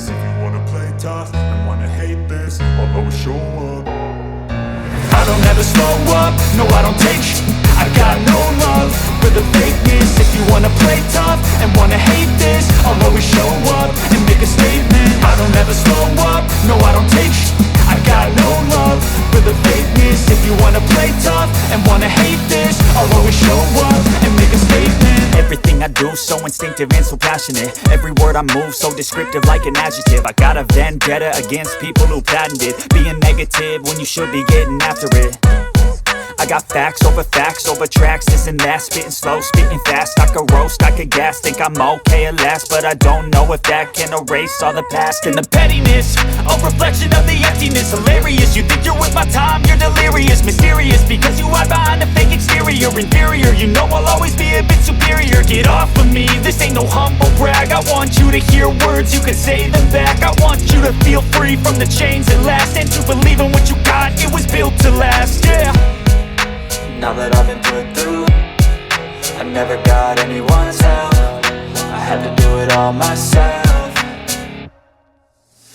this. If you wanna play tough and wanna hate this, I'll always show up. I don't ever slow up, no I don't take sh**. I got no love for the fakeness. If you wanna play tough and wanna hate this, I'll always show up and make a statement. I don't ever slow up, no I don't take sh**. I got no love for the fakeness. If you wanna play tough and wanna hate this, I'll always show up and make a statement. Everything I do so instinctive and so passionate. Every word I move so descriptive like an adjective. I got a vendetta against people who patented being negative when you should be getting after it. I got facts over tracks, this and that. Spitting slow, spitting fast, I could roast, I could gas. Think I'm okay at last, but I don't know if that can erase all the past. And the pettiness, a reflection of the emptiness. Hilarious, you think you're worth my time, you're delirious. Mysterious, because you hide behind a fake exterior. Inferior, you know I'll always be a bit superior. Get off of me, this ain't no humble brag. I want you to hear words, you can say them back. I want you to feel free from the chains that last, and to believe in what you got, it was built to last, yeah. Now that I've been put through, I never got anyone's help. I had to do it all myself.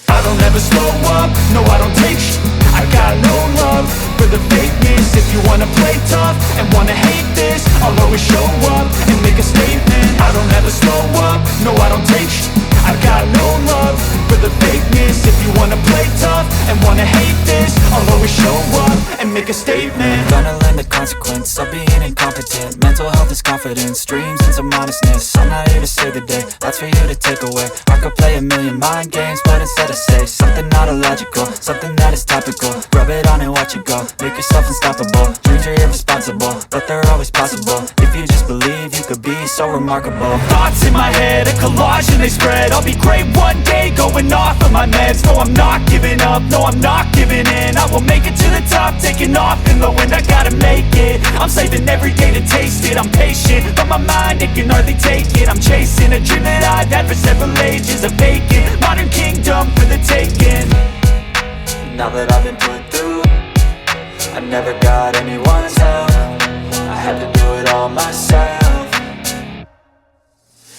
I don't ever slow up, no I don't take sh**. I got no love for the fakeness. If you wanna play tough and wanna hate this, I'll always show up and make a statement. I don't ever slow up, no I don't take sh**. I got no love for the fakeness. If you wanna play tough and wanna hate this, I'll always show up and make a statement. Gonna learn the consequence of being incompetent. Mental health is confidence, dreams into modestness. I'm not here to save the day, that's for you to take away. I could play a million mind games, but instead I say something not illogical, something that is topical. Rub it on and watch it go, make yourself unstoppable. Dreams are irresponsible, but they're always possible. If you just believe, you could be so remarkable. Thoughts in my head, a collage and they spread. I'll be great one day, going off of my meds. No, I'm not giving up, no, I'm not giving in. I will make it to the top, taking off in the wind. I gotta make it, I'm saving every day to taste it. I'm patient, but my mind, it can hardly take it. I'm chasing a dream that I've had for several ages. A vacant, modern kingdom for the taking. Now that I've been put through, I never got anyone's help. I had to do it all myself.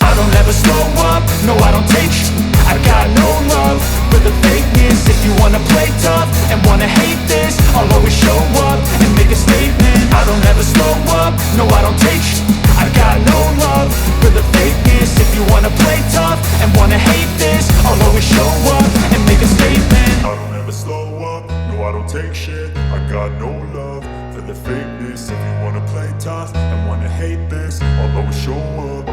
I don't ever slow up, no I don't take sh**. I got no love for the fakeness. If you wanna play tough and wanna hate this, I'll always show up and make a statement. I don't ever slow up, no I don't take sh**. I got no love for the fakeness. If you wanna play tough and wanna hate this, I'll always show up and make a statement. I don't ever slow up, no I don't take shit. I got no love for the fakeness. If you wanna play tough and wanna hate this, I'll always show up.